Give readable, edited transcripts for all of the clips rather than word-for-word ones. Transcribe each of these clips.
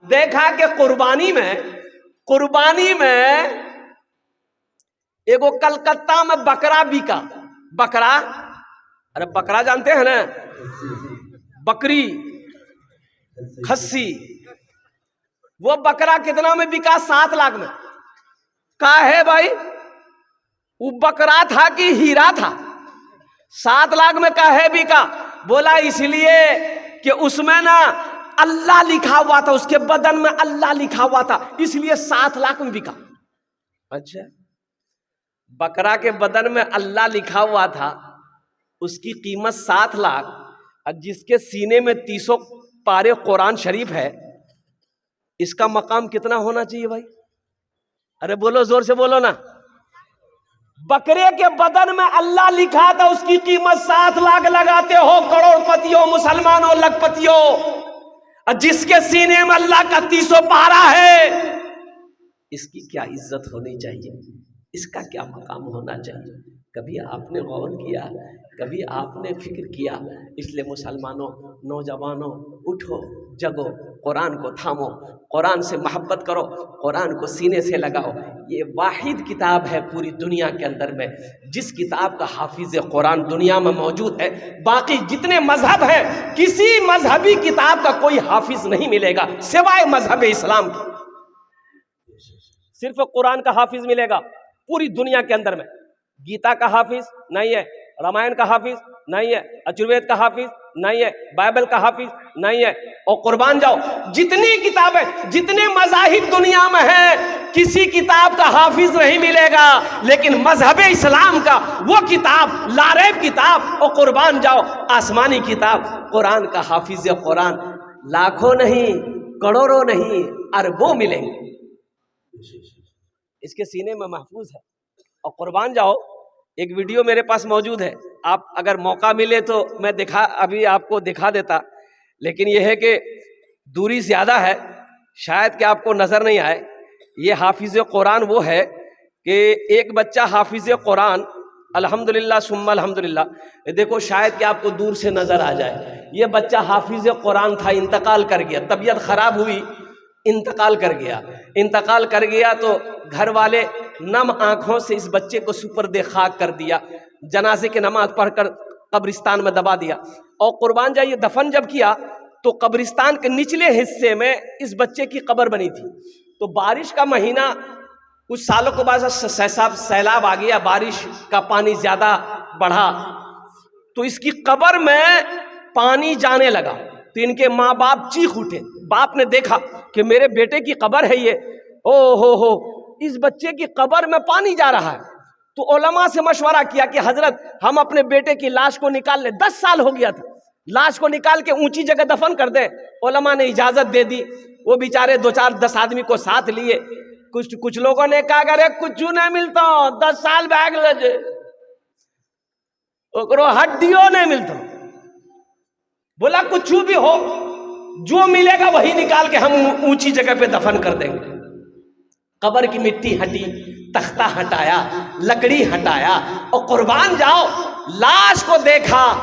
देखा कि कुर्बानी में एगो कलकत्ता में बकरा बिका। बकरा, अरे बकरा जानते हैं ना, बकरी, खस्सी। वो बकरा कितना में बिका? 7 लाख में। का है भाई, वो बकरा था कि हीरा था? 7 लाख में का है बिका? बोला इसलिए कि उसमें ना अल्लाह लिखा हुआ था, उसके बदन में अल्लाह लिखा हुआ था, इसलिए 7 लाख में बिका। अच्छा, बकरा के बदन में अल्लाह लिखा हुआ था, उसकी कीमत 7 लाख, और जिसके सीने में 300 पारे कुरान शरीफ है, इसका मकाम कितना होना चाहिए भाई? अरे बोलो, जोर से बोलो ना। बकरे के बदन में अल्लाह लिखा था, उसकी कीमत 7 लाख लगाते हो करोड़पतियों, मुसलमानों, लखपतियों, और जिसके सीने में अल्लाह का 300 पारा है, इसकी क्या इज्जत होनी चाहिए, इसका क्या मकाम होना चाहिए? कभी आपने गौर किया? कभी आपने फिक्र किया? इसलिए मुसलमानों, नौजवानों, उठो, जगो, कुरान को थामो, कुरान से मोहब्बत करो, कुरान को सीने से लगाओ। ये वाहिद किताब है पूरी दुनिया के अंदर में जिस किताब का हाफिज कुरान दुनिया में मौजूद है। बाकी जितने मजहब है, किसी मजहबी किताब का कोई हाफिज नहीं मिलेगा सिवाय मजहब इस्लाम के। सिर्फ कुरान का हाफिज मिलेगा पूरी दुनिया के अंदर में। गीता का हाफिज नहीं है, रामायण का हाफिज नहीं है, अजुर्वेद का हाफिज नहीं है, बाइबल का हाफिज नहीं है। और कुर्बान जाओ, जितनी किताबें, जितने मज़ाहिब दुनिया में है, किसी किताब का हाफिज नहीं मिलेगा, लेकिन मजहब इस्लाम का वो किताब, लारैब किताब, और कुर्बान जाओ आसमानी किताब, कुरान का हाफिज कुरान लाखों नहीं, करोड़ों नहीं, अरबों मिलेंगे, इसके सीने में महफूज है। और कुर्बान जाओ, एक वीडियो मेरे पास मौजूद है, आप अगर मौका मिले तो मैं अभी आपको दिखा देता, लेकिन यह है कि दूरी ज़्यादा है, शायद कि आपको नज़र नहीं आए। ये हाफिज़ कुरान वो है कि एक बच्चा हाफिज़ कुरान, अल्हम्दुलिल्लाह सुम्मा अल्हम्दुलिल्लाह, देखो शायद कि आपको दूर से नज़र आ जाए। ये बच्चा हाफिज़ कुरान था, इंतकाल कर गया, तबीयत ख़राब हुई, इंतकाल कर गया तो घर वाले नम आंखों से इस बच्चे को सुपर्दे खाक कर दिया, जनाजे की नमाज पढ़कर कब्रिस्तान में दबा दिया। और कुर्बान जाइए, दफन जब किया तो कब्रिस्तान के निचले हिस्से में इस बच्चे की कब्र बनी थी। तो बारिश का महीना, कुछ सालों के बाद सैलाब आ गया, बारिश का पानी ज्यादा बढ़ा, तो इसकी कब्र में पानी जाने लगा। तो इनके माँ बाप चीख उठे, बाप ने देखा कि मेरे बेटे की कब्र है ये, ओ हो, इस बच्चे की कब्र में पानी जा रहा है। तो उलमा से मशवरा किया कि हजरत हम अपने बेटे की लाश को निकाल ले, 10 साल हो गया था, लाश को निकाल के ऊंची जगह दफन कर दे। उलमा ने इजाजत दे दी। वो बेचारे 2-4-10 आदमी को साथ लिए। कुछ लोगों ने कहा अरे कुछ नहीं मिलता, 10 साल बैग ले, हड्डियों नहीं मिलता। बोला कुछ भी हो, जो मिलेगा वही निकाल के हम ऊंची जगह पे दफन कर देंगे। कब्र की मिट्टी हटी, तख्ता हटाया, लकड़ी हटाया, और कुर्बान जाओ लाश को देखा,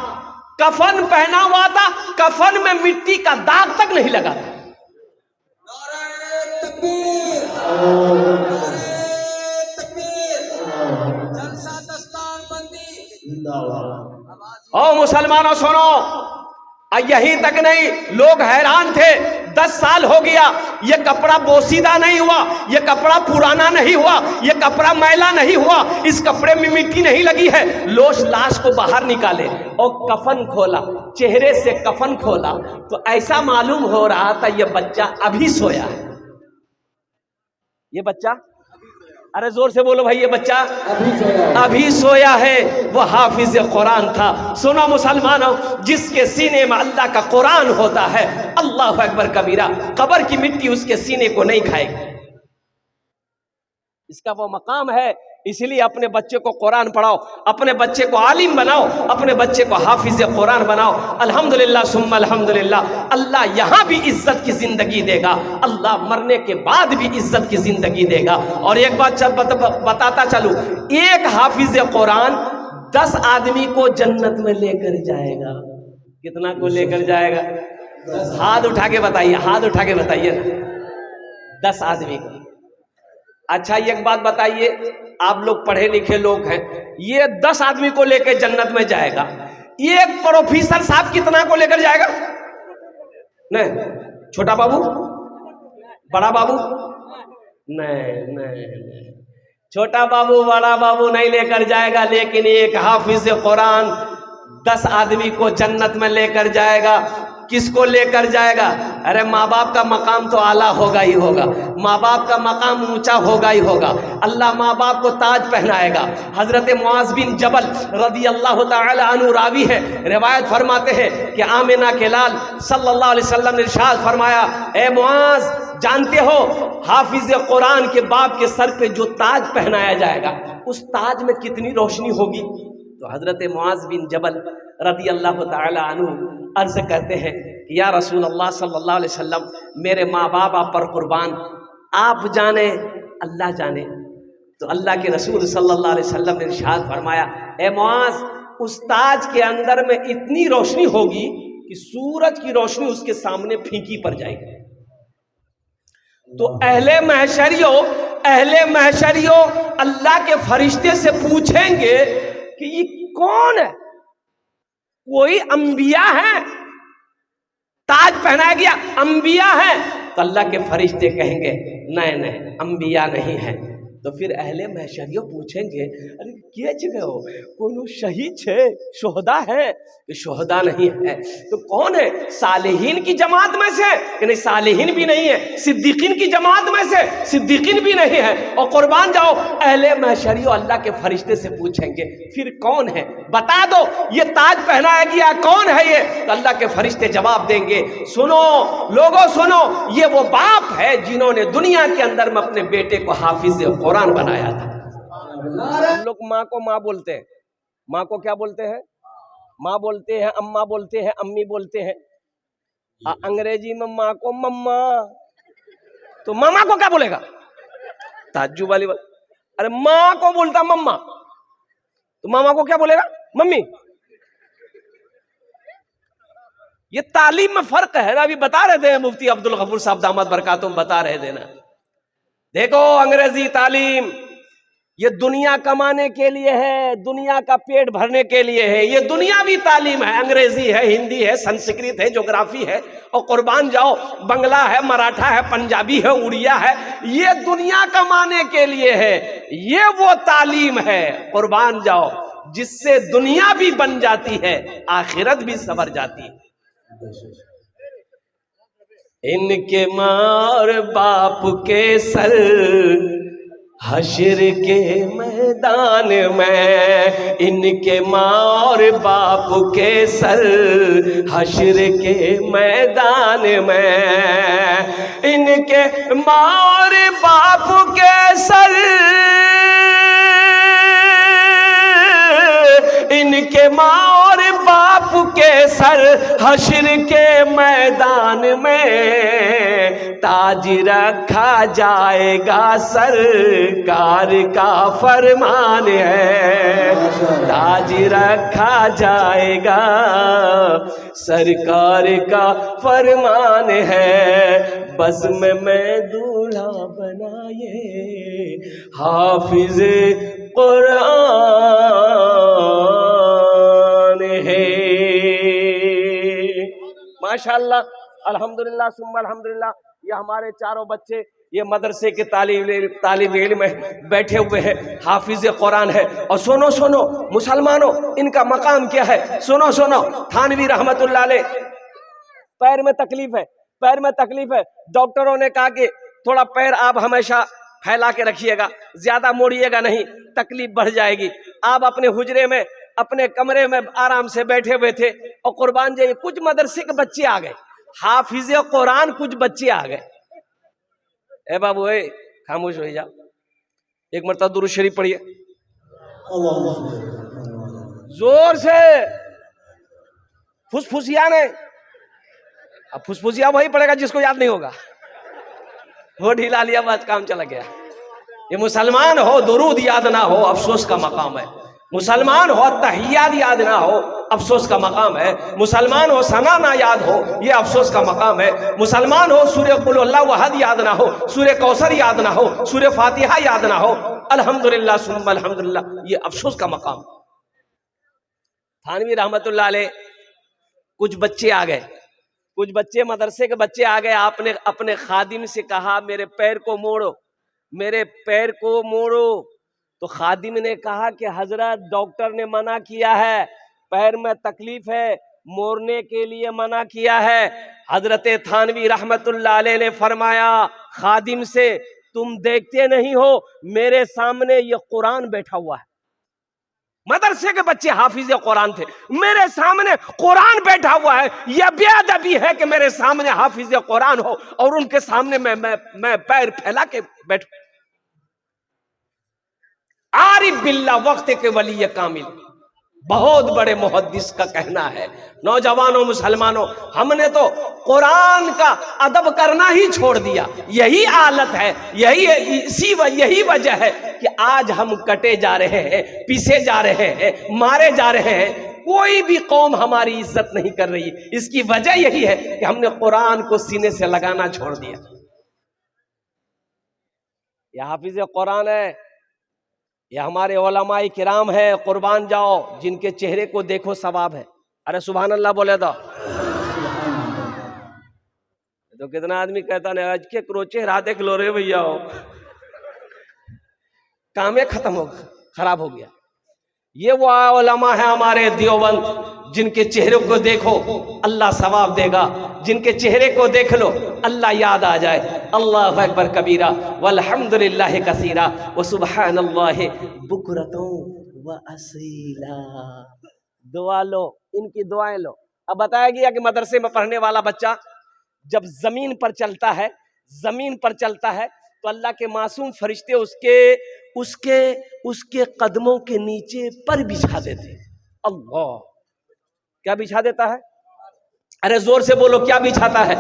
कफन पहना हुआ था, कफन में मिट्टी का दाग तक नहीं लगा था। ओ मुसलमानों सुनो, यही तक नहीं, लोग हैरान थे, 10 साल हो गया, ये कपड़ा बोसीदा नहीं हुआ, ये कपड़ा पुराना नहीं हुआ, ये कपड़ा मैला नहीं हुआ, इस कपड़े में मिट्टी नहीं लगी है। लाश को बाहर निकाले और कफन खोला, चेहरे से कफन खोला, तो ऐसा मालूम हो रहा था ये बच्चा अभी सोया है। ये बच्चा, अरे जोर से बोलो भाई, ये बच्चा अभी सोया है। वो हाफिज कुरान था। सुनो मुसलमानों, जिसके सीने में अल्लाह का कुरान होता है, अल्लाह अकबर कबीरा, कब्र की मिट्टी उसके सीने को नहीं खाएगी। इसका वो मकाम है। इसलिए अपने बच्चे को कुरान पढ़ाओ, अपने बच्चे को आलिम बनाओ, अपने बच्चे को हाफिज कुरान बनाओ। अल्हम्दुलिल्लाह सुम्मा अल्हम्दुलिल्लाह, अल्लाह यहाँ भी इज्जत की जिंदगी देगा, अल्लाह मरने के बाद भी इज्जत की जिंदगी देगा। और एक बात बताता चलूं, एक हाफिज कुरान 10 आदमी को जन्नत में लेकर जाएगा। कितना को लेकर जाएगा? हाथ उठा के बताइए, हाथ उठा के बताइए ना। 10 आदमी को। अच्छा एक बात बताइए, आप लोग पढ़े लिखे लोग हैं, ये 10 आदमी को लेकर जन्नत में जाएगा, ये एक प्रोफेसर साहब कितना को लेकर जाएगा? नहीं, छोटा बाबू, बड़ा बाबू, नहीं नहीं नहीं, छोटा बाबू बड़ा बाबू नहीं लेकर जाएगा, लेकिन एक हाफिज कुरान 10 आदमी को जन्नत में लेकर जाएगा। किसको लेकर जाएगा? अरे माँ बाप का मकाम तो आला होगा ही होगा, माँ बाप का मकाम ऊंचा होगा ही होगा। अल्लाह माँ बाप को ताज पहनाएगा। हजरत मुआज बिन जबल रदी अल्लाह ताला अन्हु रावी है, रिवायत फरमाते हैं कि आमिना के लाल सल्लल्लाहु अलैहि वसल्लम ने इरशाद फरमाया, ए मुआज जानते हो हाफिज कुरान के बाप के सर पे जो ताज पहनाया जाएगा उस ताज में कितनी रोशनी होगी? तो हजरत मुआज बिन जबल रदी अल्लाह ताला अन्हु अर्ज करते हैं कि या रसूल अल्लाह सल्लल्लाहु अलैहि वसल्लम, मेरे माँ बाप आप पर कुर्बान, आप जाने अल्लाह जाने। तो अल्लाह के रसूल सल्लल्लाहु अलैहि वसल्लम ने इरशाद फरमाया, ए मुआज उस ताज के अंदर में इतनी रोशनी होगी कि सूरज की रोशनी उसके सामने फीकी पड़ जाएगी। तो अहले महशरियों अल्लाह के फरिश्ते से पूछेंगे कि ये कौन है? कोई अंबिया है, ताज पहनाया गया अंबिया है? तो अल्लाह के फरिश्ते कहेंगे नहीं नहीं अंबिया नहीं है। तो फिर अहले महशरियों पूछेंगे, अरे क्या जगह हो, कोनो शहीद है, शोहदा है? कि शोहदा नहीं है। तो कौन है? सालिहीन की जमात में से? कि नहीं सालिहीन भी नहीं है। सिद्दीकीन की जमात में से? सिद्दीकीन भी नहीं है। और कुर्बान जाओ, अहले महशरियों अल्लाह के फरिश्ते से पूछेंगे फिर कौन है, बता दो ये ताज पहनाया गया कौन है ये? तो अल्लाह के फरिश्ते जवाब देंगे, सुनो लोगों सुनो, ये वो बाप है जिन्होंने दुनिया के अंदर में अपने बेटे को हाफिज कुरान बनाया था। हम लोग माँ को माँ बोलते हैं, माँ को क्या बोलते हैं? माँ बोलते हैं, अम्मा बोलते हैं, अम्मी बोलते हैं। अंग्रेजी में माँ को मम्मा, तो मामा को क्या बोलेगा? ताज्जुब वाली बात। अरे माँ को बोलता मम्मा, तो मामा को क्या बोलेगा? मम्मी। ये तालीम में फर्क है ना, अभी बता रहे थे मुफ्ती अब्दुल गफूर साहब दामद बरकातुम बता रहे थे ना। देखो अंग्रेजी तालीम ये दुनिया कमाने के लिए है, दुनिया का पेट भरने के लिए है, ये दुनियावी तालीम है। अंग्रेजी है, हिंदी है, संस्कृत है, ज्योग्राफी है, और कुर्बान जाओ बंगला है, मराठा है, पंजाबी है, उड़िया है, ये दुनिया कमाने के लिए है। ये वो तालीम है, कुर्बान जाओ, जिससे दुनिया भी बन जाती है, आखिरत भी संवर जाती है। इनके मार बाप के सर हश्र के मैदान में, इनके मार बाप के सर हश्र के मैदान में, इनके मार बाप के सर, इनके मार बाप के सर हश्र के मैदान में ताज रखा जाएगा, सरकार का फरमान है। ताज रखा जाएगा, सरकार का फरमान है। बस में दूल्हा बनाए हाफिज कुरान है। माशाअल्लाह, अल्हम्दुलिल्लाह सुम्मा अल्हम्दुलिल्लाह। ये हमारे चारों बच्चे ये मदरसे के तालिब इल्म में बैठे हुए हैं, हाफिज कुरान है। और सुनो सुनो मुसलमानों, इनका मकाम क्या है? सुनो सुनो, थानवी रहमतुल्लाह अलैह, पैर में तकलीफ है, पैर में तकलीफ है। डॉक्टरों ने कहा कि थोड़ा पैर आप हमेशा फैला के रखिएगा, ज्यादा मोड़िएगा नहीं, तकलीफ बढ़ जाएगी। आप अपने हुजरे में, अपने कमरे में आराम से बैठे हुए थे, और कुर्बान जाइए कुछ मदरसे के बच्चे आ गए, हाफिज कुरान कुछ बच्चे आ गए। ए बाबू ए खामोश हो जाओ, एक मरतबा दुरूद शरीफ पढ़िए जोर से, फुसफुसिया नहीं। अब फुसफुसिया वही पड़ेगा जिसको याद नहीं होगा, वो ढीला लिया, बात काम चला गया। ये मुसलमान हो, दुरूद याद ना हो, अफसोस का मकाम है। मुसलमान हो तहियात याद ना हो, अफसोस का मकाम है। मुसलमान हो सना ना याद हो, ये अफसोस का मकाम है। मुसलमान हो सूर्य कुल अल्लाहु अहद याद ना हो, सूर्य कौसर याद ना हो, सूर्य फातिहा याद ना हो, अल्हम्दुलिल्लाह सुम्मा अल्हम्दुलिल्लाह, ये अफसोस का मकाम। थानवी रहमतुल्लाह अलैह, कुछ बच्चे आ गए, कुछ बच्चे मदरसे के बच्चे आ गए। आपने अपने खादिम से कहा मेरे पैर को मोड़ो, मेरे पैर को मोड़ो। तो खादिम ने कहा कि हजरत डॉक्टर ने मना किया है, पैर में तकलीफ है, मोड़ने के लिए मना किया है। हजरत थानवी रहमतुल्लाह अलैह ने फरमाया खादिम से, तुम देखते नहीं हो मेरे सामने ये कुरान बैठा हुआ है। मदरसे के बच्चे हाफिज कुरान थे, मेरे सामने कुरान बैठा हुआ है। यह बेअदबी है कि मेरे सामने हाफिज कुरान हो और उनके सामने मैं पैर फैला के बैठूं। आरिफ बिल्ला वक्त के वली कामिल, बहुत बड़े मुहद्दिस का कहना है। नौजवानों मुसलमानों, हमने तो कुरान का अदब करना ही छोड़ दिया। यही हालत है, यही वजह है कि आज हम कटे जा रहे हैं, पीसे जा रहे हैं, मारे जा रहे हैं। कोई भी कौम हमारी इज्जत नहीं कर रही। इसकी वजह यही है कि हमने कुरान को सीने से लगाना छोड़ दिया। यह हाफिज कुरान है, यह हमारे उलमाए किराम है, कुर्बान जाओ, जिनके चेहरे को देखो सवाब है। अरे सुभान अल्लाह बोले तो कितना आदमी कहता नहीं आज के क्रोचे रात देख लो रे भैया, हो कामे खत्म हो खराब हो गया। ये वो उलमा है हमारे देवबंद, जिनके चेहरे को देखो अल्लाह सवाब देगा, जिनके चेहरे को देख लो अल्लाह याद आ जाए। अल्लाहु अकबर कबीरा वल्हम्दुलिल्लाहि कसीरा व सुब्हानल्लाहि बुकरतन व असीला। दुआ लो, इनकी दुआएं लो। अब बताया गया कि मदरसे में पढ़ने वाला बच्चा जब जमीन पर चलता है, जमीन पर चलता है तो अल्लाह के मासूम फरिश्ते उसके कदमों के नीचे पर बिछा देते। अल्लाह, क्या बिछा देता है? अरे जोर से बोलो, क्या बिछाता है?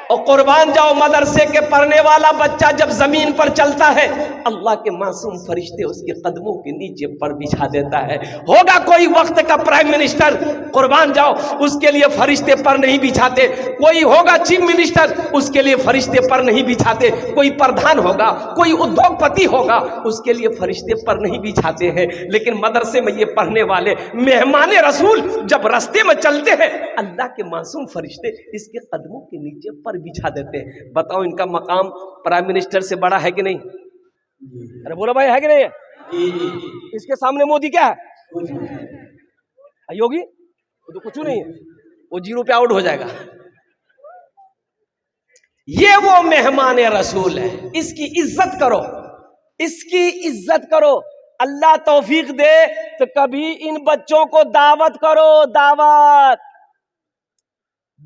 और कुर्बान जाओ, मदरसे के पढ़ने वाला बच्चा जब जमीन पर चलता है अल्लाह के मासूम फरिश्ते उसके कदमों के नीचे पर बिछा देता है। होगा कोई वक्त का प्राइम मिनिस्टर, कुर्बान जाओ, उसके लिए फरिश्ते पर नहीं बिछाते। कोई होगा चीफ मिनिस्टर, उसके लिए फरिश्ते पर नहीं बिछाते। कोई प्रधान होगा, कोई उद्योगपति होगा, उसके लिए फरिश्ते पर नहीं बिछाते हैं। लेकिन मदरसे में ये पढ़ने वाले मेहमान रसूल जब रास्ते में चलते हैं अल्लाह के मासूम फरिश्ते इसके कदमों के नीचे पर बिछा देते हैं। बताओ इनका मकाम प्राइम मिनिस्टर से बड़ा है कि नहीं? अरे बोलो भाई, है कि नहीं है? इसके सामने मोदी क्या है? योगी वो तो कुछ नहीं है, वो 0 पे आउट हो जाएगा। ये वो मेहमान रसूल है, इसकी इज्जत करो, इसकी इज्जत करो। अल्लाह तौफीक दे तो कभी इन बच्चों को दावत करो,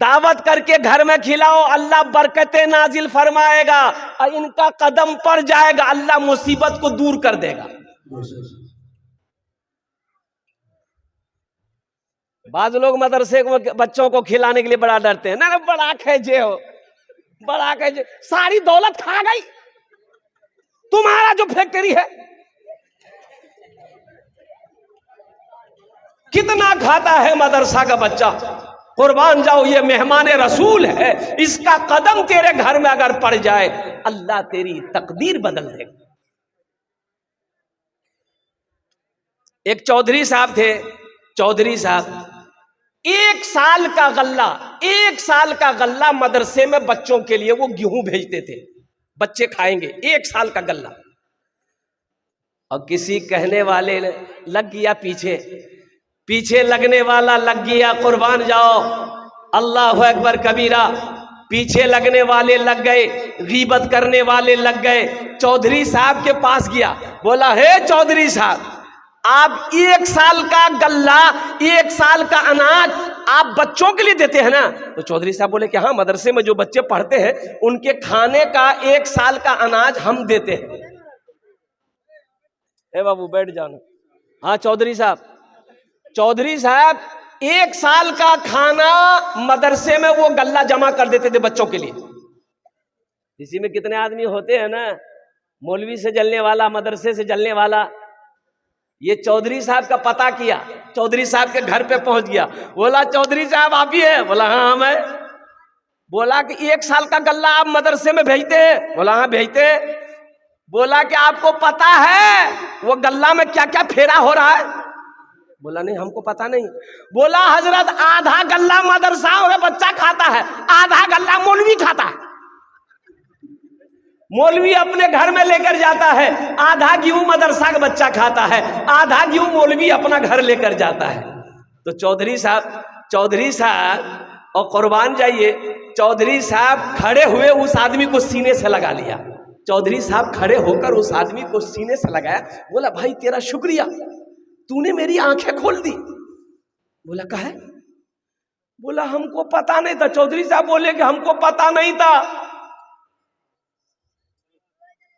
दावत करके घर में खिलाओ, अल्लाह बरकतें नाजिल फरमाएगा और इनका कदम पड़ जाएगा, अल्लाह मुसीबत को दूर कर देगा। बाज लोग मदरसे को बच्चों को खिलाने के लिए बड़ा डरते हैं। ना बड़ा खेजे हो, बड़ा खेजे, सारी दौलत खा गई, तुम्हारा जो फैक्ट्री है कितना खाता है मदरसा का बच्चा। कुर्बान जाओ, ये मेहमान रसूल है, इसका कदम तेरे घर में अगर पड़ जाए अल्लाह तेरी तकदीर बदल देगा। एक चौधरी साहब थे, चौधरी साहब 1 साल का गल्ला मदरसे में बच्चों के लिए वो गेहूं भेजते थे, बच्चे खाएंगे, 1 साल का गल्ला। और किसी कहने वाले लग गया पीछे लगने वाला लग गया, कुर्बान जाओ, अल्लाह अकबर कबीरा, पीछे लगने वाले लग गए, गीबत करने वाले लग गए। चौधरी साहब के पास गया, बोला हे चौधरी साहब, आप 1 साल का गल्ला, 1 साल का अनाज आप बच्चों के लिए देते हैं ना? तो चौधरी साहब बोले कि हाँ, मदरसे में जो बच्चे पढ़ते हैं उनके खाने का 1 साल का अनाज हम देते हैं। ए बाबू बैठ जाना। हाँ चौधरी साहब 1 साल का खाना मदरसे में वो गल्ला जमा कर देते थे बच्चों के लिए। इसी में कितने आदमी होते हैं ना, मौलवी से जलने वाला, मदरसे से जलने वाला, ये चौधरी साहब का पता किया, चौधरी साहब के घर पे पहुंच गया। बोला चौधरी साहब आप ही है? बोला हाँ हम है। बोला कि 1 साल का गल्ला आप मदरसे में भेजते हैं? बोला हाँ भेजते हैं। बोला कि आपको पता है वो गल्ला में क्या क्या फेरा हो रहा है? बोला नहीं हमको पता नहीं। बोला हजरत आधा गल्ला मदरसा में बच्चा खाता है, आधा गल्ला मौलवी खाता है। मौलवी अपने घर में लेकर जाता है, आधा गेहूं मदरसा का बच्चा खाता है, आधा गेहूं मौलवी अपना घर लेकर जाता है। तो चौधरी साहब और कुर्बान जाइए, चौधरी साहब खड़े हुए उस आदमी को सीने से लगा लिया। चौधरी साहब खड़े होकर उस आदमी को सीने से लगाया। बोला भाई तेरा शुक्रिया, तूने मेरी आंखें खोल दी। बोला काहे? बोला हमको पता नहीं था। चौधरी साहब बोले कि हमको पता नहीं था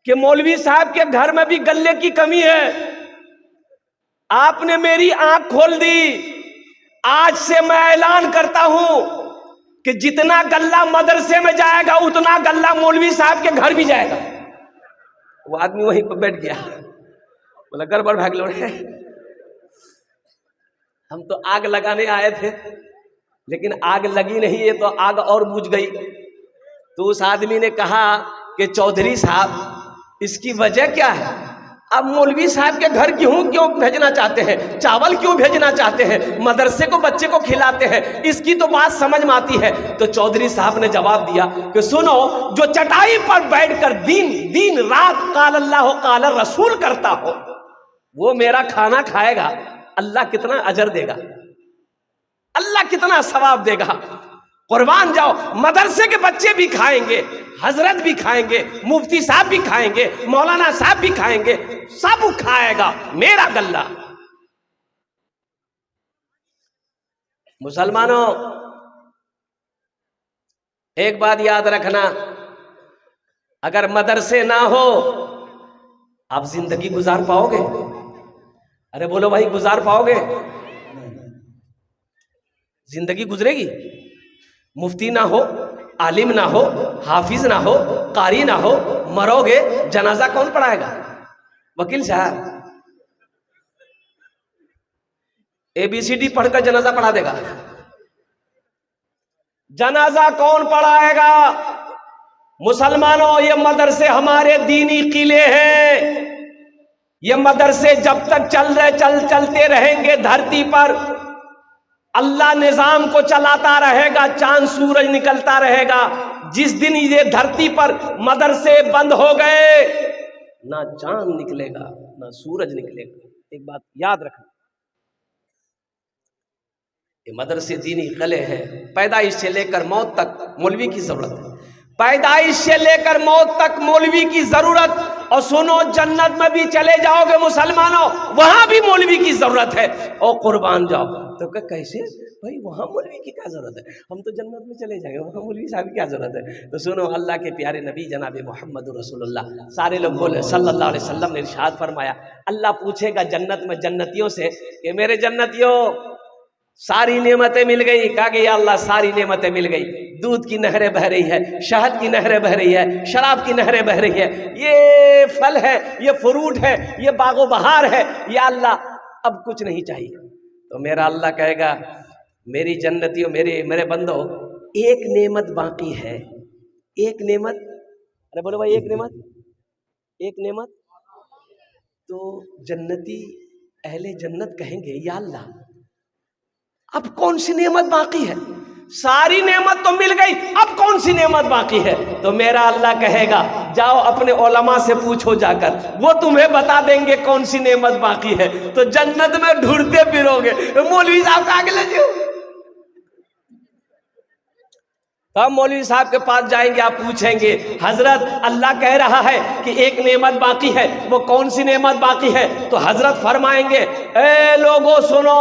कि मौलवी साहब के घर में भी गल्ले की कमी है। आपने मेरी आंख खोल दी। आज से मैं ऐलान करता हूं कि जितना गल्ला मदरसे में जाएगा उतना गल्ला मौलवी साहब के घर भी जाएगा। वो आदमी वहीं पर बैठ गया। बोला गड़बड़ भाग लो रे, हम तो आग लगाने आए थे, लेकिन आग लगी नहीं, ये तो आग और बुझ गई। तो उस आदमी ने कहा कि चौधरी साहब इसकी वजह क्या है? अब मौलवी साहब के घर गेहूं क्यों भेजना चाहते हैं, चावल क्यों भेजना चाहते हैं, मदरसे को बच्चे को खिलाते हैं, इसकी तो बात समझ में आती है। तो चौधरी साहब ने जवाब दिया कि सुनो, जो चटाई पर बैठकर दिन रात काल अल्लाह काल रसूल करता हो वो मेरा खाना खाएगा, अल्लाह कितना अजर देगा, अल्लाह कितना सवाब देगा। कुर्बान जाओ, मदरसे के बच्चे भी खाएंगे, हजरत भी खाएंगे, मुफ्ती साहब भी खाएंगे, मौलाना साहब भी खाएंगे, सब खाएगा मेरा गल्ला। मुसलमानों एक बात याद रखना, अगर मदरसे ना हो आप जिंदगी गुजार पाओगे? अरे बोलो भाई, गुजार पाओगे? जिंदगी गुजरेगी? मुफ्ती ना हो, आलिम ना हो, हाफिज ना हो, कारी ना हो, मरोगे, जनाजा कौन पढ़ाएगा? वकील साहब ABCD पढ़कर जनाजा पढ़ा देगा? जनाजा कौन पढ़ाएगा? मुसलमानों, ये मदरसे हमारे दीनी किले हैं। ये मदरसे जब तक चलते रहेंगे धरती पर, अल्लाह निजाम को चलाता रहेगा, चांद सूरज निकलता रहेगा। जिस दिन ये धरती पर मदरसे बंद हो गए, ना चांद निकलेगा ना सूरज निकलेगा। एक बात याद रखना, ये मदरसे दीनी किले हैं। पैदाइश से लेकर मौत तक मौलवी की जरूरत है, पैदाइश से लेकर मौत तक मौलवी की जरूरत। और सुनो, जन्नत में भी चले जाओगे मुसलमानों, वहां भी मौलवी की जरूरत है। और कुर्बान जाओ तो कैसे भाई, वहां मौलवी की क्या जरूरत है, हम तो जन्नत में चले जाएंगे, वहां मौलवी साहब की क्या जरूरत है? तो सुनो, अल्लाह के प्यारे नबी जनाब मोहम्मद रसूलुल्लाह, सारे लोग बोले सल्लल्लाहु अलैहि वसल्लम ने इरशाद फरमाया, अल्लाह पूछेगा जन्नत में जन्नतियों से कि मेरे जन्नतियों सारी नेमतें मिल गई? कहा कि या अल्लाह सारी नेमतें मिल गई, दूध की नहरें बह रही है, शहद की नहरें बह रही है, शराब की नहरें बह रही है, ये फल है, ये फ्रूट है, ये बागो बहार है, या अल्लाह अब कुछ नहीं चाहिए। तो मेरा अल्लाह कहेगा, मेरी जन्नतियों, मेरे बंदो, एक नेमत बाकी है, एक नेमत। अरे बोलो भाई, एक नेमत। तो जन्नती अहले जन्नत कहेंगे, या अल्लाह अब कौन सी नेमत बाकी है? सारी नेमत तो मिल गई, अब कौन सी नेमत बाकी है? तो मेरा अल्लाह कहेगा, जाओ अपने उलमा से पूछो जाकर, वो तुम्हें बता देंगे कौन सी नेमत बाकी है। तो जन्नत में ढूंढते फिरोगे, मौलवी साहब का आगे लगे। तो हम मौलवी साहब के पास जाएंगे, आप पूछेंगे, हजरत अल्लाह कह रहा है कि एक नेमत बाकी है, वो कौन सी नेमत बाकी है? तो हजरत फरमाएंगे, ए लोगों सुनो,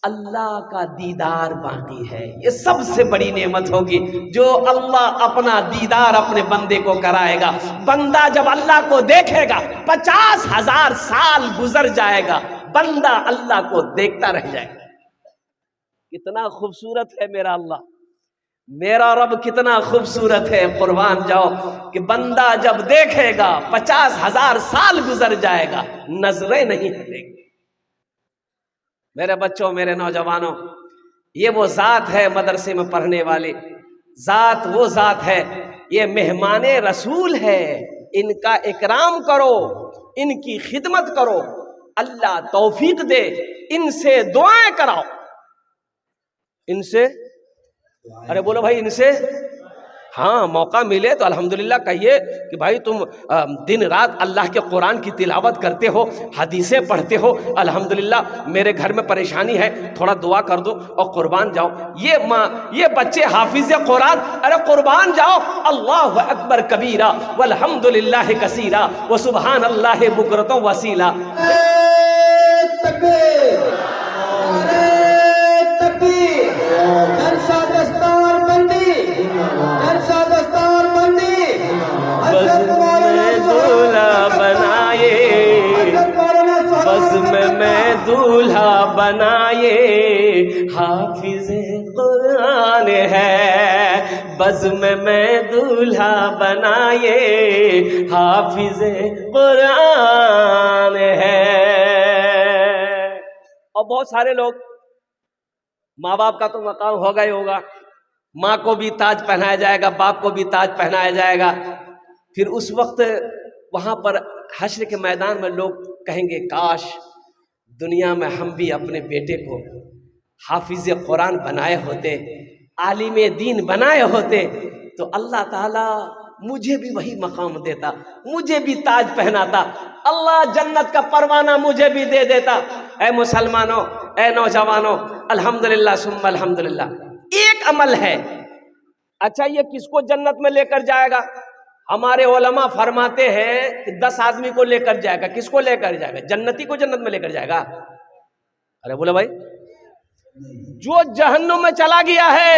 अल्लाह का दीदार बाकी है। ये सबसे बड़ी नेमत होगी जो अल्लाह अपना दीदार अपने बंदे को कराएगा। बंदा जब अल्लाह को देखेगा, 50,000 साल गुजर जाएगा, बंदा अल्लाह को देखता रह जाएगा। कितना खूबसूरत है मेरा अल्लाह। मेरा रब कितना खूबसूरत है, कुर्बान जाओ कि बंदा जब देखेगा 50,000 साल गुजर जाएगा, नजरें नहीं हटेगी। मेरे बच्चों, मेरे नौजवानों, ये वो जात है मदरसे में पढ़ने वाले, जात वो जात है, ये मेहमाने रसूल है। इनका इकराम करो, इनकी खिदमत करो, अल्लाह तौफीक दे, इनसे दुआएं कराओ। इनसे, अरे बोलो भाई, इनसे हाँ मौका मिले तो अल्हम्दुलिल्लाह कहिए कि भाई तुम दिन रात अल्लाह के कुरान की तिलावत करते हो, हदीसें पढ़ते हो, अल्हम्दुलिल्लाह मेरे घर में परेशानी है, थोड़ा दुआ कर दो और कुर्बान जाओ। ये माँ, ये बच्चे हाफिज कुरान, अरे कुर्बान जाओ। अल्लाहु अकबर कबीरा वल्हम्दुलिल्लाह कसीरा व सुबहान अल्लाह बुकरतों वसीला। दूल्हा बनाए हाफिज कुरान है, बज़्म में दूल्हा बनाए हाफिज कुरान है। और बहुत सारे लोग, माँ बाप का तो मकाम होगा ही होगा, माँ को भी ताज पहनाया जाएगा, बाप को भी ताज पहनाया जाएगा। फिर उस वक्त वहां पर हश्र के मैदान में लोग कहेंगे काश दुनिया में हम भी अपने बेटे को हाफिज कुरान बनाए होते, आलिम दीन बनाए होते, तो अल्लाह ताला मुझे भी वही मकाम देता, मुझे भी ताज पहनाता, अल्लाह जन्नत का परवाना मुझे भी दे देता। ऐ मुसलमानों, ऐ नौजवानों, अल्हम्दुलिल्लाह सुम्मा अल्हम्दुलिल्लाह, एक अमल है। अच्छा, ये किसको जन्नत में लेकर जाएगा? हमारे उलमा फरमाते हैं कि 10 आदमी को लेकर जाएगा। किसको लेकर जाएगा? जन्नती को जन्नत में लेकर जाएगा। अरे बोले भाई, जो जहन्नुम में चला गया है,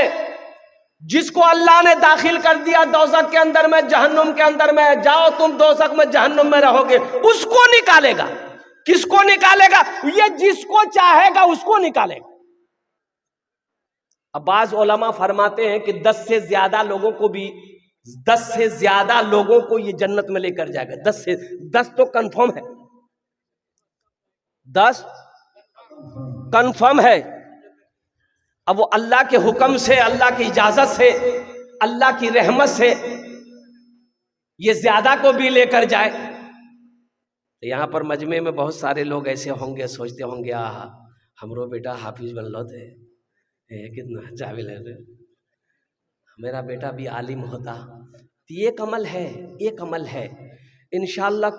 जिसको अल्लाह ने दाखिल कर दिया दोज़ख के अंदर में, जहन्नुम के अंदर में, जाओ तुम दोज़ख में जहन्नुम में रहोगे, उसको निकालेगा। किसको निकालेगा? ये जिसको चाहेगा उसको निकालेगा। अब बाज़ उलमा फरमाते हैं कि 10 से ज्यादा लोगों को ये जन्नत में लेकर जाएगा। 10 तो कंफर्म है, 10 कंफर्म है। अब वो अल्लाह के हुक्म से, अल्लाह की इजाजत से, अल्लाह की रहमत से ये ज्यादा को भी लेकर जाए। तो यहाँ पर मजमे में बहुत सारे लोग ऐसे होंगे, सोचते होंगे हमरो बेटा हाफिज बन लो थे, कितना जाविल है, मेरा बेटा भी आलिम होता। तो एक अमल है, एक अमल है, इंशाअल्लाह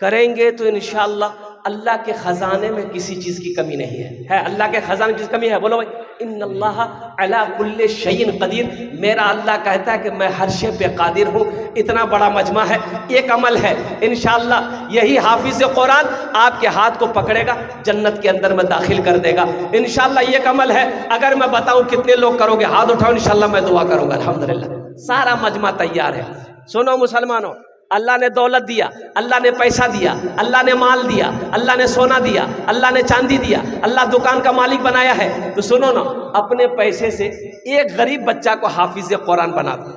करेंगे तो इंशाअल्लाह अल्लाह के खजाने में किसी चीज की कमी नहीं है। अल्लाह के खजाने की कमी है? बोलो भाई, इन्नल्लाह अला कुल्ले शैइन कदीर, मेरा अल्लाह कहता है कि मैं हर शे पे कादिर हूँ। इतना बड़ा मजमा है, एक अमल है, इंशाअल्लाह यही हाफिज कुरान आपके हाथ को पकड़ेगा, जन्नत के अंदर में दाखिल कर देगा इंशाअल्लाह। एक अमल है, अगर मैं बताऊं कितने लोग करोगे? हाथ उठाओ, इंशाअल्लाह मैं दुआ करूंगा। अल्हम्दुलिल्लाह, सारा मजमा तैयार है। सुनो मुसलमानों, अल्लाह ने दौलत दिया, अल्लाह ने पैसा दिया, अल्लाह ने माल दिया, अल्लाह ने सोना दिया, अल्लाह ने चांदी दिया, अल्लाह दुकान का मालिक बनाया है। तो सुनो ना, अपने पैसे से एक गरीब बच्चा को हाफिज कुरान बना दो।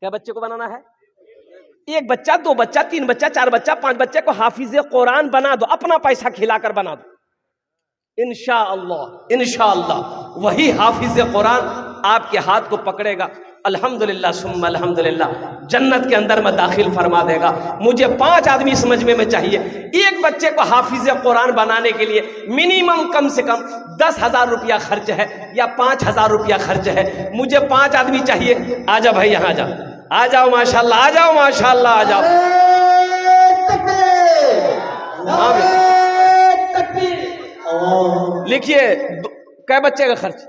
क्या बच्चे को बनाना है? एक बच्चा, 2 बच्चा, 3 बच्चा, 4 बच्चा, 5 बच्चे को हाफिज कुरान बना दो, अपना पैसा खिलाकर बना दो। इंशाअल्लाह, इंशाअल्लाह वही हाफिज कुरान आपके हाथ को पकड़ेगा, अल्हम्दुलिल्लाह सुम्मा अल्हम्दुलिल्लाह, जन्नत के अंदर में दाखिल फरमा देगा। मुझे 5 आदमी इस मजमे में चाहिए। एक बच्चे को हाफिज कुरान बनाने के लिए मिनिमम कम से कम 10,000 रुपया खर्च है या 5,000 रुपया खर्च है। मुझे 5 आदमी चाहिए। आ जाओ भाई, यहाँ आ जाओ माशाल्लाह, आ जाओ माशाल्लाह, आ जाओ। लिखिए कै बच्चे का खर्च?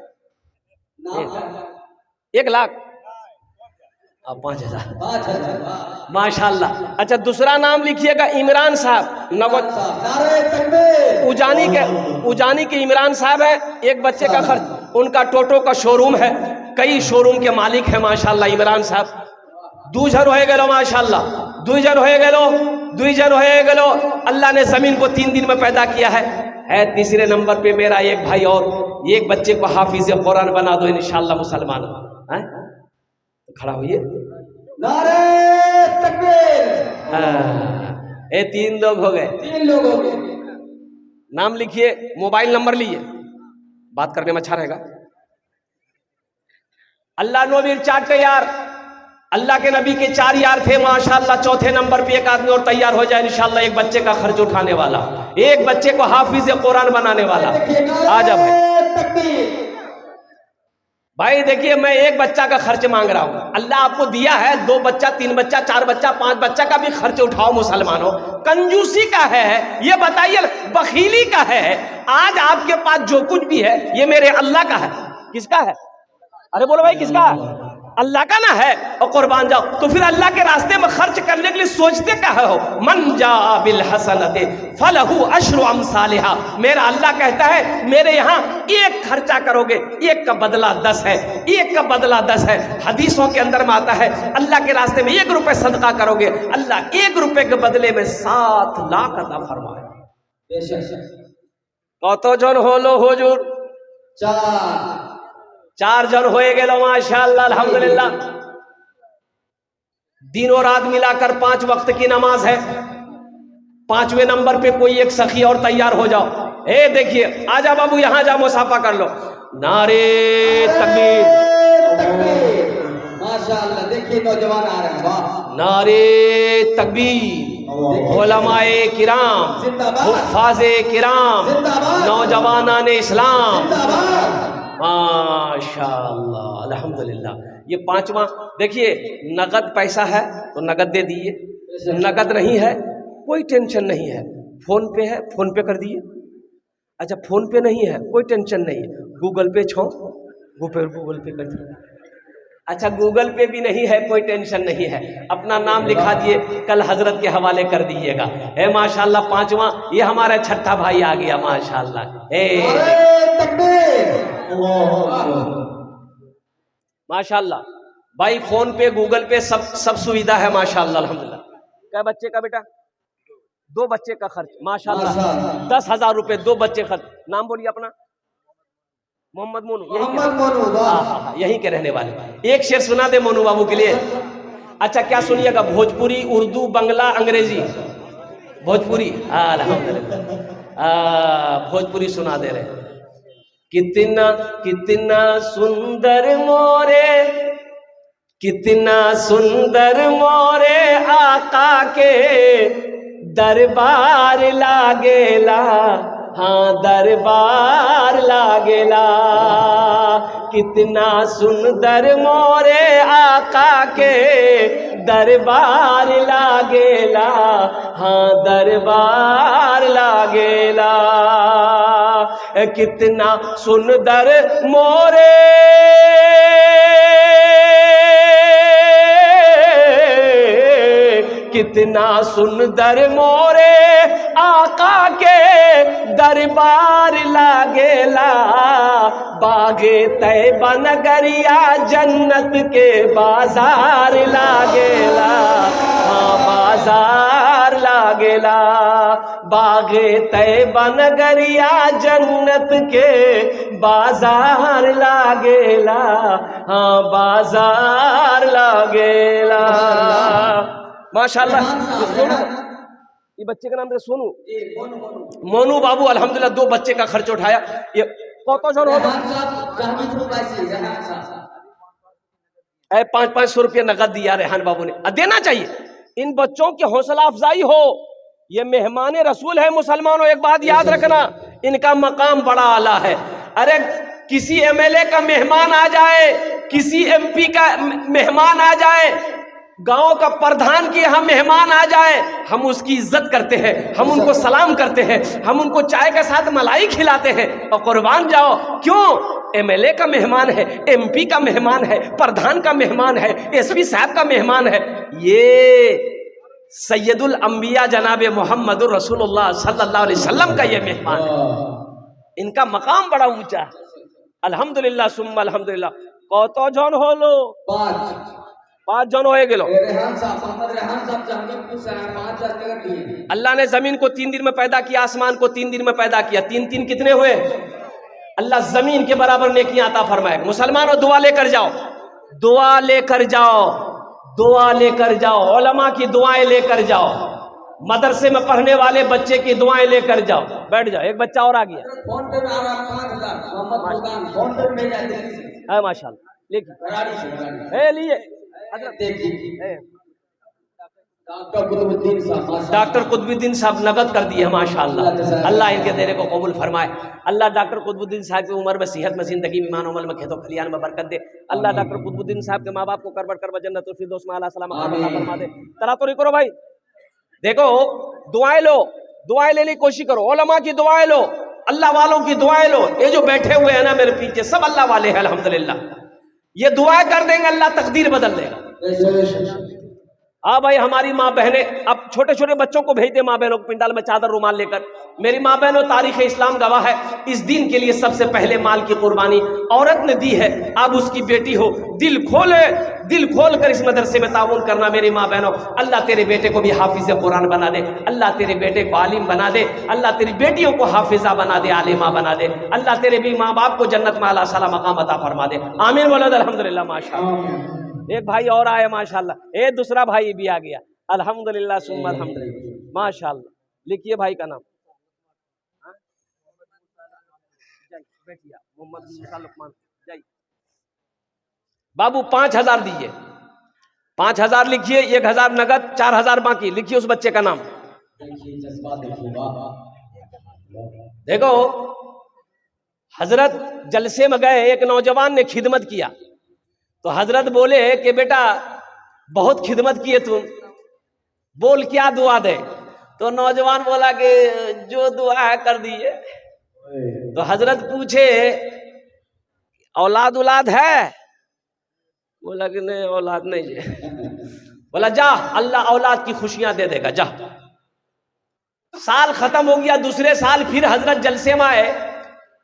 1 लाख, 5,000 माशाल्लाह। अच्छा, दूसरा नाम लिखिएगा इमरान साहब, उजानी के इमरान साहब है। एक बच्चे का खर्च, उनका टोटो का शोरूम है, कई शोरूम के मालिक है माशाल्लाह इमरान साहब। 2 जन हो गए माशाल्लाह, 2 जन हो गए। अल्लाह ने जमीन को 3 दिन में पैदा किया है। है। तीसरे नंबर पे मेरा एक भाई और एक बच्चे को हाफिज कुरान बना दो इंशाअल्लाह मुसलमान है। खड़ा होइए। नारे तकबीर। ये 3 लोग हो गए। 3 लोग हो गए। नाम लिखिए, मोबाइल नंबर लीजिए, बात करने में अच्छा रहेगा। अल्लाह नबी 4 यार, अल्लाह के नबी के 4 यार थे माशाअल्लाह। चौथे नंबर पे एक आदमी और तैयार हो जाए इंशाअल्लाह, एक बच्चे का खर्च उठाने वाला, एक बच्चे को हाफिज कुरान बनाने वाला। आ जा भाई। भाई देखिए, मैं एक बच्चा का खर्च मांग रहा हूं। अल्लाह आपको दिया है 2 बच्चा, 3 बच्चा, 4 बच्चा, 5 बच्चा का भी खर्च उठाओ मुसलमानों। कंजूसी का है ये, बताइए, बखीली का है। आज आपके पास जो कुछ भी है ये मेरे अल्लाह का है। किसका है? अरे बोलो भाई, किसका है? अल्लाह का ना है। और कुर्बान जाओ। तो फिर अल्लाह के रास्ते में खर्च करने के लिए सोचते क्या हो? मन जा बिल हसनते फलहु अश्रु अमसालिहा। मेरा अल्लाह कहता है मेरे यहाँ एक खर्चा करोगे, एक का बदला 10 है, एक का बदला 10 है। हदीसों के अंदर में आता है अल्लाह के रास्ते में 1 रुपए सदका करोगे, अल्लाह 1 रुपए के बदले में 7 लाख अता फरमाए। कतो जन होलो हुजूर? 4 जन होए गेलो माशाअल्लाह अल्हम्दुलिल्लाह। दिन और रात मिलाकर 5 वक्त की नमाज है। 5वें नंबर पे कोई एक सखी और तैयार हो जाओ। ए देखिए, आजा बाबू, यहां जा, मुसाफा कर लो। नारे तकबीर, माशाअल्लाह। देखिए नौजवान आ रहे हैं, वाह। नारे तकबीर, उलमाए किराम, हुफ्फाज़े किराम, नौजवानान इस्लाम, माशाअल्लाह अल्हम्दुलिल्लाह। ये 5वां देखिए, नगद पैसा है तो नगद दे दिए, नगद नहीं है कोई टेंशन नहीं है। फोन पे है, फोन पे कर दिए। अच्छा, फोन पे नहीं है कोई टेंशन नहीं है, गूगल पे छो, गूगल पे कर दिए। अच्छा, गूगल पे भी नहीं है कोई टेंशन नहीं है, अपना नाम लिखा दिए, कल हजरत के हवाले कर दीजिएगा। है माशाअल्लाह 5वां, ये हमारा 6ठा भाई आ गया माशाअल्लाह। माशाअल्लाह भाई, फोन पे गूगल पे सब सुविधा है माशाअल्लाह अल्हम्दुलिल्लाह। क्या बच्चे का बेटा? 2 बच्चे का खर्च माशाअल्लाह 10,000 रुपए 2 बच्चे खर्च। नाम बोलिए अपना? मोहम्मद मोनू। यहीं के रहने वाले। एक शेर सुना दे मोनू बाबू के लिए। अच्छा, क्या सुनिएगा? भोजपुरी, उर्दू, बंगला, अंग्रेजी। भोजपुरी, अल्हम्दुलिल्लाह, भोजपुरी सुना दे रहे। कितना कितना सुंदर मोरे, कितना सुंदर मोरे आका के दरबार लागेला, हाँ दरबार लागेला। कितना सुंदर मोरे आका के दरबार लागेला, हाँ दरबार लागेला। कितना सुंदर मोरे कितना सुंदर मोरे आका के दरबार लागेला। बागे तैबा नगरिया जन्नत के बाजार लागेला, हाँ बाजार लागेला। बागे तैबा नगरिया जन्नत के बाजार लागेला, हाँ बाजार लागेला। माशाअल्लाह। ये बच्चे का नाम है सोनू, मोनू बाबू अल्हम्दुलिल्लाह 2 बच्चे का खर्च उठाया। ये कतो जन हो? 500 रुपया नगद दिया रेहान बाबू ने, देना चाहिए। इन बच्चों की हौसला अफजाई हो। ये मेहमान रसूल है मुसलमानों, एक बात याद रखना, इनका मकाम बड़ा आला है। अरे किसी एमएलए का मेहमान आ जाए, किसी एमपी का मेहमान आ जाए, गांव का प्रधान के यहाँ मेहमान आ जाए, हम उसकी इज्जत करते हैं, हम उनको सलाम करते हैं, हम उनको चाय के साथ मलाई खिलाते हैं। और कुर्बान जाओ, क्यों? एमएलए का मेहमान है, एमपी का मेहमान है, प्रधान का मेहमान है, एसपी साहब का मेहमान है। ये सैयदुल अंबिया जनाब मोहम्मद रसूलुल्लाह सल्लल्लाहु अलैहि वसल्लम का ये मेहमान है। इनका मकाम बड़ा ऊंचा है। अल्हम्दुलिल्लाह सुम्मा अल्हम्दुलिल्लाह। कतो जन होलो? 5 जन होए गेलो। रेहान साहब, मोहम्मद रेहान साहब जहांगीरपुर से आए, 5,000 नगद दिए। अल्लाह ने जमीन को 3 दिन में पैदा किया, आसमान को 3 दिन में पैदा किया। 3 कितने हुए? अल्लाह जमीन के बराबर नेकियां अता फरमाएगा। मुसलमानों दुआ लेकर जाओ, दुआ लेकर जाओ, दुआ लेकर जाओ, उलमा की दुआएं लेकर जाओ, मदरसे में पढ़ने वाले बच्चे की दुआएं लेकर जाओ। बैठ जाओ, एक बच्चा और आ गया फोन पे में आ रहा 5,000, मोहम्मद सुल्तान फोन पे भेजा दिल्ली से, है माशाल्लाह। लिखिए कराड़ी से। ए लिए देखिए डॉक्टर कुतुबुद्दीन साहब, माशाअल्लाह। डॉक्टर कुतुबुद्दीन साहब नगद कर दिए माशाल्लाह। अल्लाह इनके देने को कबूल फरमाए। अल्लाह डॉक्टर कुतुबुद्दीन साहब की उम्र में, सेहत में, जिंदगी में, ईमान अमल में, खेतों खलियान में बरकत दे। अल्लाह डॉक्टर कुतुबुद्दीन साहब के माँ बाप को करबट कर जन्नतुल फिरदौस में आला सलामत अता फरमा दे। तरा तो नहीं करो भाई, देखो दुआएं लो, दुआएं लेने की कोशिश करो, उलमा की दुआएं लो, अल्लाह वालों की दुआएं लो। ये जो बैठे हुए हैं ना मेरे पीछे, सब अल्लाह वाले हैं अल्हम्दुलिल्लाह। ये दुआएं कर देंगे, अल्लाह तकदीर बदल देगा। हाँ भाई, हमारी माँ बहनें अब छोटे छोटे बच्चों को भेजते, माँ बहनों को पिंडाल में चादर रुमाल लेकर। मेरी माँ बहनों, तारीख इस्लाम गवाह है, इस दिन के लिए सबसे पहले माल की कुर्बानी औरत ने दी है। अब उसकी बेटी हो, दिल खोल कर इस मदरसे में ताउन करना। मेरी माँ बहनों, अल्लाह तेरे बेटे को भी हाफिज कुरान बना दे, अल्लाह तेरे बेटे को आलिम बना दे, अल्लाह तेरी बेटियों को हाफिजा बना दे, आलिमा बना दे, अल्लाह तेरे भी माँ बाप को जन्नत में आला सला मकाम अता फरमा दे। आमीन बोलो अल्हम्दुलिल्लाह। माशाअल्लाह, एक भाई और आया माशाल्लाह, एक दूसरा भाई भी आ गया अल्हम्दुलिल्लाह सुम्मा अल्हम्दुलिल्लाह माशाल्लाह। लिखिए भाई का नाम, बाबू 5,000 दीजिए, 5,000 लिखिए, 1,000 नगद, 4,000 बाकी। लिखिए उस बच्चे का नाम। देखो हजरत जलसे में गए, एक नौजवान ने खिदमत किया, तो हजरत बोले कि बेटा बहुत खिदमत किए तुम, बोल क्या दुआ दे। तो नौजवान बोला कि जो दुआ है कर दीजिए। तो हजरत पूछे औलाद है? बोला कि नहीं औलाद नहीं है। बोला जा, अल्लाह औलाद की खुशियां दे देगा, जा। साल खत्म हो गया, दूसरे साल फिर हजरत जलसे में आए,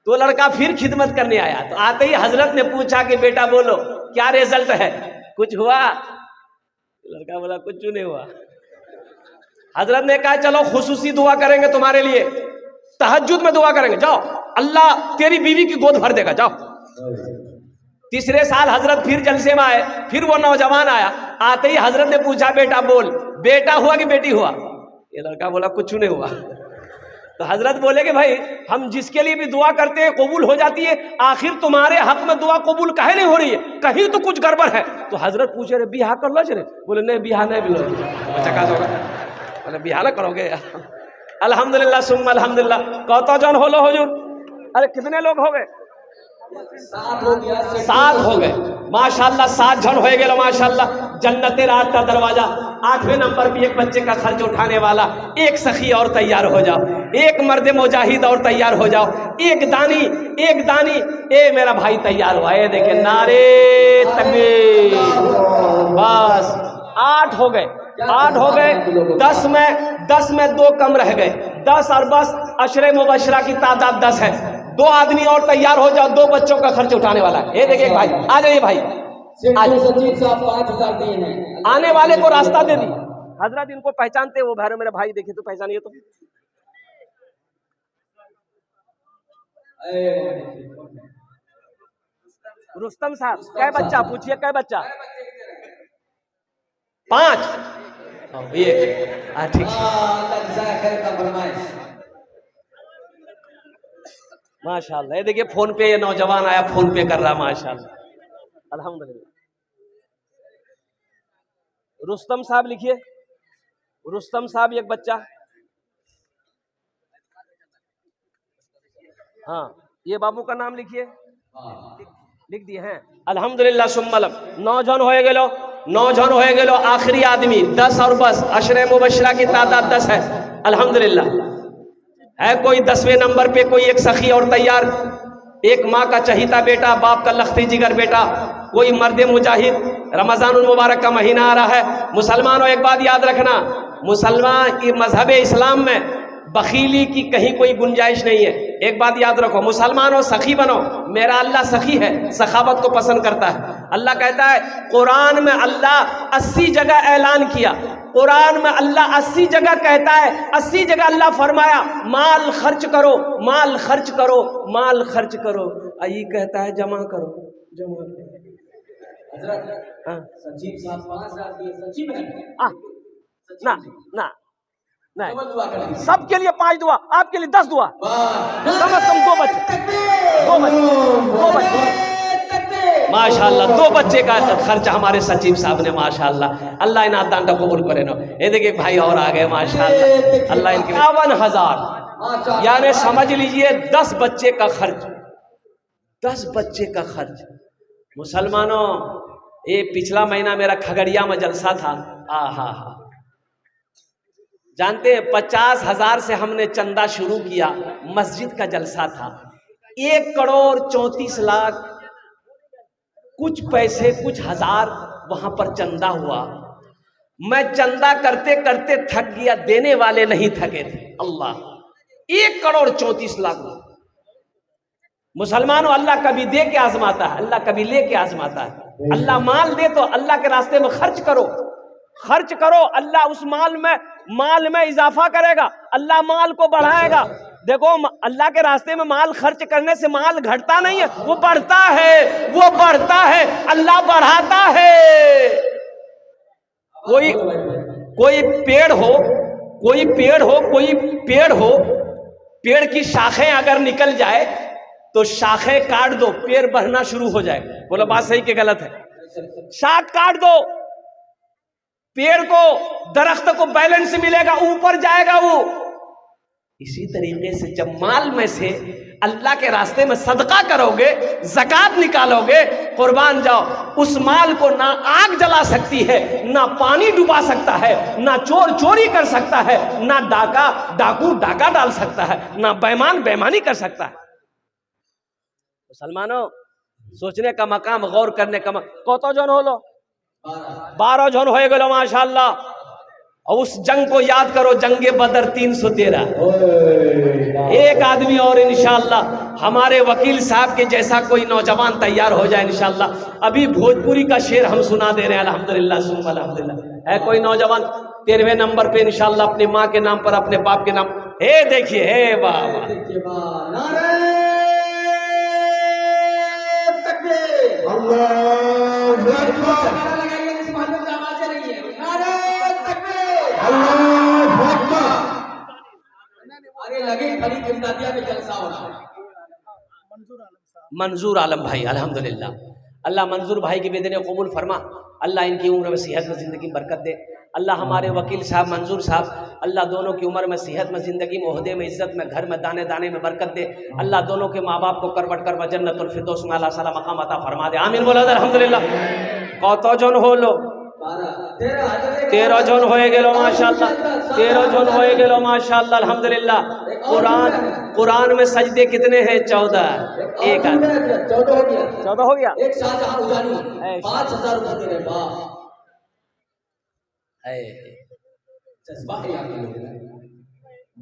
तो लड़का फिर खिदमत करने आया। तो आते ही हजरत ने पूछा कि बेटा बोलो क्या रिजल्ट है, कुछ हुआ? लड़का बोला कुछ नहीं हुआ। हजरत ने कहा चलो खुसूसी दुआ करेंगे तुम्हारे लिए, तहज्जुद में दुआ करेंगे, जाओ अल्लाह तेरी बीवी की गोद भर देगा, जाओ। तीसरे साल हजरत फिर जलसे में आए, फिर वो नौजवान आया। आते ही हजरत ने पूछा बेटा बोल, बेटा हुआ कि बेटी हुआ? ये लड़का बोला कुछ नहीं हुआ। तो हजरत बोले कि भाई हम जिसके लिए भी दुआ करते हैं कबूल हो जाती है, आखिर तुम्हारे हक में दुआ कबूल काहे नहीं हो रही है, कहीं तो कुछ गड़बड़ है। तो हजरत पूछे रे बिहा कर लो रे? बोले नहीं बिहा नहीं भी लो। बोले बिहा ना करोगे? अल्हम्दुलिल्लाह सुम्मा अल्हम्दुलिल्लाह। कौतो जन हो लो हुजूर? अरे कितने लोग हो गए? 7 हो गए माशाल्लाह, 7 जन हो गए माशाल्लाह। जन्नते रात का दरवाजा, 8वें नंबर पे एक बच्चे का खर्च उठाने वाला, एक सखी और तैयार हो जाओ, एक मर्द मुजाहिद और तैयार हो जाओ, एक दानी ए मेरा भाई तैयार हुआ। ये देखे नारे तकबीर। बस 8 हो गए, 8 हो गए। 10 में 2 कम रह गए। 10 और बस अशरे मुबशरा की तादाद 10 है। 2 आदमी और तैयार हो जाओ, 2 बच्चों का खर्च उठाने वाला है। ये देखिए भाई, आ जाइए भाई, सचिव साहब 5,000 दिए हैं। आने वाले को रास्ता दे दी। हजरत इनको पहचानते वो भाई, मेरे भाई देखे तो पहचानिए तो। रुस्तम साहब क्या बच्चा पूछिए, क्या बच्चा? 5। ये ठीक माशाल्लाह। ये देखिए फोन पे ये नौजवान आया, फोन पे कर रहा माशाल्लाह अल्हम्दुलिल्लाह। रुस्तम साहब लिखिए, रुस्तम साहब एक बच्चा। हाँ ये बाबू का नाम लिखिए, लिख दिए हैं अल्हम्दुलिल्लाह सुम्मलम। 9 जन हो गेलो, 9 जन हो गेलो। आखिरी आदमी 10 और बस अशरे मुबशरा की तादाद 10 है अल्हम्दुलिल्लाह। है कोई 10वें नंबर पे कोई एक सखी और तैयार, एक माँ का चहीता बेटा, बाप का लख्ती जिगर बेटा, कोई मर्द मुजाहिद। रमजानुल मुबारक का महीना आ रहा है। मुसलमानों एक बात याद रखना, मुसलमान मजहब इस्लाम में बखीली की कहीं कोई गुंजाइश नहीं है। एक बात याद रखो, मुसलमानों सखी बनो। मेरा अल्लाह सखी है, सखावत को पसंद करता है। अल्लाह कहता है कुरान में, अल्लाह 80 जगह ऐलान किया, कुरान में अल्लाह 80 जगह कहता है, 80 जगह अल्लाह फरमाया माल खर्च करो, माल खर्च करो, माल खर्च करो। ये कहता है जमा करो, जमा करो। हाँ सचिव साहब 5,000 दिए, सचिव नहीं ना ना नहीं, सबके लिए 5 दुआ, आपके लिए 10 दुआ, कम से कम 2 बच्चे, 2 बच्चे माशाल्लाह, 2 बच्चे का खर्चा हमारे सचिव साहब ने माशाल्लाह। अल्लाह इन दान का कबूल करे ना। ये देखिए भाई और आ गए माशाल्लाह, अल्लाह इनके 52,000, यानी समझ लीजिए 10 बच्चे का खर्च, 10 बच्चे का खर्च। मुसलमानों, ये पिछला महीना मेरा खगड़िया में जलसा था। हा जानते हैं 50,000 से हमने चंदा शुरू किया, मस्जिद का जलसा था। 1,34,00,000 कुछ पैसे, कुछ हजार वहां पर चंदा हुआ। मैं चंदा करते करते थक गया, देने वाले नहीं थके थे। अल्लाह, 1,34,00,000। मुसलमानों, अल्लाह कभी दे के आजमाता है, अल्लाह कभी ले के आजमाता है। अल्लाह माल दे तो अल्लाह के रास्ते में खर्च करो, खर्च करो, अल्लाह उस माल में इजाफा करेगा, अल्लाह माल को बढ़ाएगा। देखो, अल्लाह के रास्ते में माल खर्च करने से माल घटता नहीं है, वो बढ़ता है, वो बढ़ता है, अल्लाह बढ़ाता है। कोई पेड़ हो, पेड़ की शाखें अगर निकल जाए तो शाखें काट दो, पेड़ बढ़ना शुरू हो जाए। बोलो बात सही कि गलत है? शाख काट दो, पेड़ को, दरख्त को बैलेंस मिलेगा, ऊपर जाएगा वो। इसी तरीके से जब माल में से अल्लाह के रास्ते में सदका करोगे, ज़कात निकालोगे, कुर्बान जाओ, उस माल को ना आग जला सकती है, ना पानी डुबा सकता है, ना चोर चोरी कर सकता है, ना डाकू डाका डाल सकता है, ना बेईमान बेईमानी कर सकता है। मुसलमानों, सोचने का मकाम, गौर करने का कतो जन हो लो, 12 जन हो गए माशाल्लाह। और उस जंग को याद करो, जंगे बदर 313। एक आदमी और इंशाअल्लाह हमारे वकील साहब के जैसा कोई नौजवान तैयार हो जाए इंशाअल्लाह। अभी भोजपुरी का शेर हम सुना दे रहे हैं, अल्हम्दुलिल्लाह सुम्मा अल्हम्दुलिल्लाह। है कोई नौजवान 13वें नंबर पे इंशाअल्लाह, अपनी माँ के नाम पर, अपने बाप के नाम, हे देखिए, हे वाह, मंजूर आलम भाई, अल्हम्दुलिल्लाह। अल्लाह मंजूर भाई की बेदने कबूल फरमा, अल्लाह इनकी उम्र में सेहत में ज़िंदगी में बरकत दे। अल्लाह हमारे वकील साहब मंजूर साहब, अल्लाह दोनों की उम्र में, सेहत में, ज़िंदगी में, ओहदे में, इज्जत में, घर में, दाने दाने में बरकत दे। अल्लाह दोनों के माँ बाप को करबट कर जन्नतुल फिरदौस में अल्लाह सला मकाम अता फरमा दे। आमीन बोला अल्हम्दुलिल्लाह। कतो जन हो लो? 13 जन हो गेलो माशाल्लाह, 13 जन हो गेलो माशाल्लाह, अल्हम्दुलिल्लाह। कुरान में सजदे कितने हैं? 14। एक आदमी 14 हो गया। एक शाहजहां उजानी 5,000 रुपए दे रहे। वाह, जज्बा है यहाँ के लोग।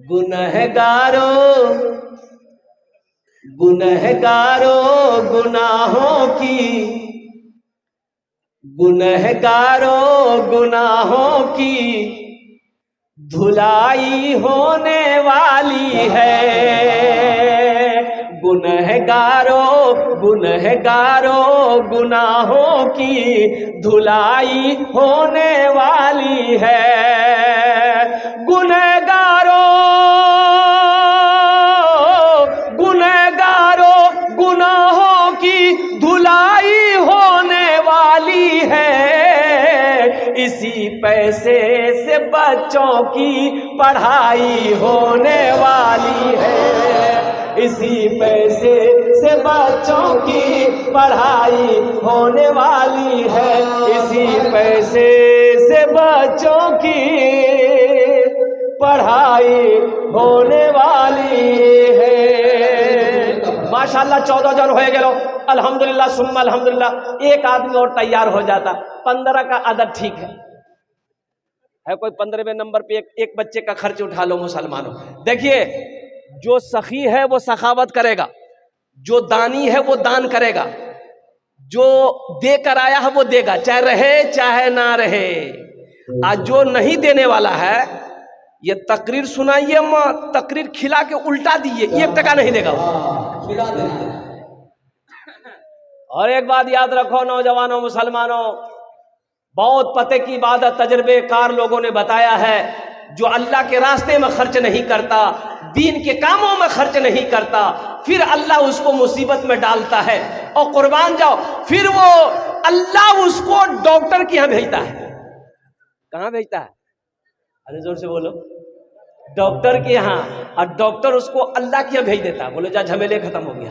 गुनहगारों गुनाहों की धुलाई होने वाली है। गुनहगारों गुनाहों की धुलाई होने वाली है। गुनहगारों गुनाहों की धुलाई होने वाली है। इसी पैसे से बच्चों की पढ़ाई होने वाली है। इसी पैसे से बच्चों की पढ़ाई होने वाली है। इसी पैसे से बच्चों की पढ़ाई होने वाली है। माशाल्लाह 14 जन हो गए, अल्हम्दुलिल्लाह सुम्मा अल्हम्दुलिल्लाह। एक आदमी और तैयार हो जाता, 15 का अदद ठीक है। है कोई 15वें नंबर पे एक बच्चे का खर्च उठा लो मुसलमानों। देखिए, जो सखी है वो सखावत करेगा, जो दानी है वो दान करेगा, जो दे कर आया है वो देगा, चाहे रहे चाहे ना रहे। आज जो नहीं देने वाला है, ये तकरीर सुनाइए मत, तकरीर खिला के उल्टा दिए, 1 टका नहीं देगा वो। खिला देते हैं। और एक बात याद रखो नौजवानों मुसलमानों, बहुत पते की बात है, तजर्बेकार लोगों ने बताया है, जो अल्लाह के रास्ते में खर्च नहीं करता, दीन के कामों में खर्च नहीं करता, फिर अल्लाह उसको मुसीबत में डालता है। और कुर्बान जाओ, फिर वो अल्लाह उसको डॉक्टर के यहाँ भेजता है। कहाँ भेजता है? अरे जोर से बोलो। डॉक्टर के यहाँ। और डॉक्टर उसको अल्लाह के यहाँ भेज देता है। बोलो जा, झमेले खत्म हो गया।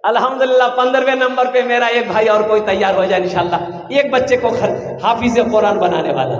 अल्हम्दुलिल्लाह 15वें नंबर पे मेरा एक भाई और कोई तैयार हो जाए इंशाल्लाह, एक बच्चे को हाफिज कुरान बनाने वाला।